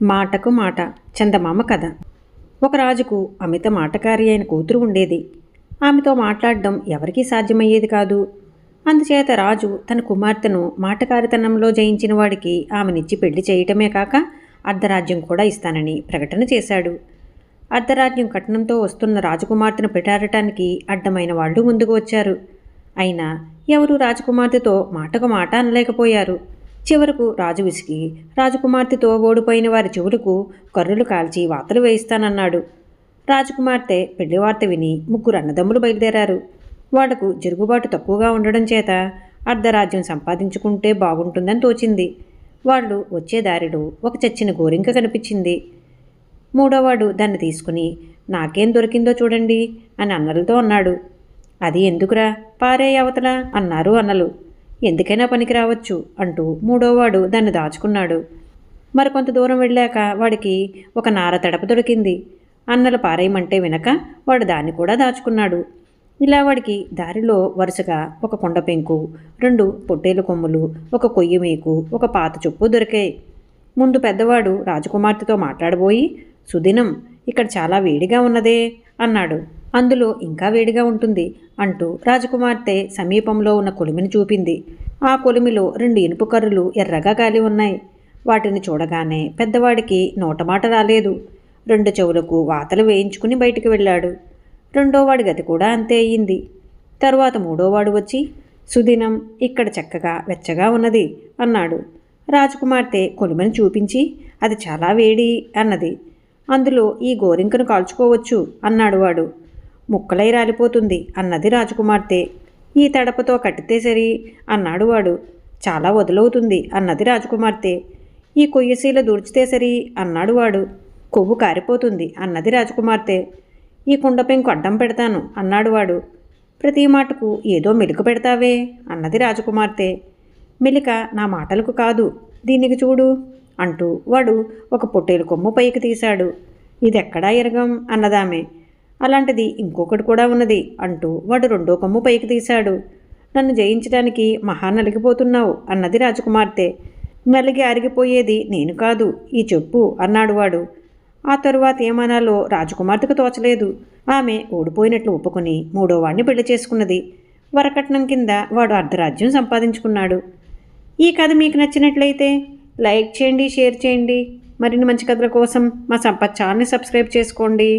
మాటకు మాట చందమామ కథ. ఒక రాజుకు అమిత మాటకారి అయిన కూతురు ఉండేది. ఆమెతో మాట్లాడడం ఎవరికీ సాధ్యమయ్యేది కాదు. అందుచేత రాజు తన కుమార్తెను మాటకారితనంలో జయించిన వాడికి ఆమెనిచ్చి పెళ్లి చేయటమే కాక అర్ధరాజ్యం కూడా ఇస్తానని ప్రకటన చేశాడు. అర్ధరాజ్యం కట్నంతో వస్తున్న రాజకుమార్తెను పెటారటానికి అడ్డమైన వాళ్ళు ముందుకు వచ్చారు. అయినా ఎవరూ రాజకుమార్తెతో మాటకు మాట అనలేకపోయారు. చివరకు రాజు విసిగి రాజకుమార్తెతో ఓడిపోయిన వారి చెవులకు కర్రులు కాల్చి వాతలు వేయిస్తానన్నాడు. రాజకుమార్తె పెళ్లి వార్త విని ముగ్గురు అన్నదమ్ములు బయలుదేరారు. వాళ్లకు జరుగుబాటు తక్కువగా ఉండడం చేత అర్ధరాజ్యం సంపాదించుకుంటే బాగుంటుందని తోచింది. వాళ్ళు వచ్చే దారిలో ఒక చచ్చిన గోరింక కనిపించింది. మూడోవాడు దాన్ని తీసుకుని నాకేం దొరికిందో చూడండి అని అన్నలతో అన్నాడు. అది ఎందుకురా, పారే అవతల అన్నారు అన్నలు. ఎందుకైనా పనికి రావచ్చు అంటూ మూడోవాడు దాన్ని దాచుకున్నాడు. మరికొంత దూరం వెళ్ళాక వాడికి ఒక నార తడప దొరికింది. అన్నలు పారేయమంటే వినక వాడు దాన్ని కూడా దాచుకున్నాడు. ఇలా వాడికి దారిలో వరుసగా ఒక కొండ పెంకు, 2 పొట్టేలు కొమ్ములు, ఒక కొయ్య మేకు, ఒక పాత చొప్పు దొరికాయి. ముందు పెద్దవాడు రాజకుమార్తెతో మాట్లాడబోయి, సుదినం, ఇక్కడ చాలా వేడిగా ఉన్నదే అన్నాడు. అందులో ఇంకా వేడిగా ఉంటుంది అంటూ రాజకుమార్తె సమీపంలో ఉన్న కొలిమిని చూపింది. ఆ కొలిమిలో 2 ఇనుపు కర్రలు ఎర్రగా కాలి ఉన్నాయి. వాటిని చూడగానే పెద్దవాడికి నోటమాట రాలేదు. 2 చెవులకు వాతలు వేయించుకుని బయటికి వెళ్ళాడు. రెండోవాడి గతి కూడా అంతే అయ్యింది. తరువాత మూడోవాడు వచ్చి, సుదినం, ఇక్కడ చక్కగా వెచ్చగా ఉన్నది అన్నాడు. రాజకుమార్తె కొలిమిని చూపించి, అది చాలా వేడి అన్నది. అందులో ఈ గోరింకను కాల్చుకోవచ్చు అన్నాడు వాడు. ముక్కలై రాలిపోతుంది అన్నది రాజకుమార్తె. ఈ తడపతో కట్టితే సరి అన్నాడు వాడు. చాలా వదులవుతుంది అన్నది రాజకుమార్తె. ఈ కొయ్యశీల దూర్చితే సరి అన్నాడు వాడు. కొవ్వు కారిపోతుంది అన్నది రాజకుమార్తె. ఈ కుండ పెంకు అడ్డం పెడతాను అన్నాడు వాడు. ప్రతి మాటకు ఏదో మెలిక పెడతావే అన్నది రాజకుమార్తె. మెలిక నా మాటలకు కాదు, దీనికి చూడు అంటూ వాడు ఒక పొట్టేలు కొమ్ము పైకి తీశాడు. ఇదెక్కడా ఎరగం అన్నదామె. అలాంటిది ఇంకొకటి కూడా ఉన్నది అంటూ వాడు 2వ కొమ్ము పైకి తీశాడు. నన్ను జయించడానికి మహా నలిగిపోతున్నావు అన్నది రాజకుమార్తె. నలిగి అరిగిపోయేది నేను కాదు, ఈ చెప్పు అన్నాడు వాడు. ఆ తరువాత ఏమనాలో రాజకుమార్తెకు తోచలేదు. ఆమె ఓడిపోయినట్లు ఒప్పుకుని 3వ వాడిని పెళ్లి చేసుకున్నది. వరకట్నం కింద వాడు అర్ధరాజ్యం సంపాదించుకున్నాడు. ఈ కథ మీకు నచ్చినట్లయితే లైక్ చేయండి, షేర్ చేయండి. మరిన్ని మంచి కథల కోసం మా సంపత్ ఛానల్ని సబ్స్క్రైబ్ చేసుకోండి.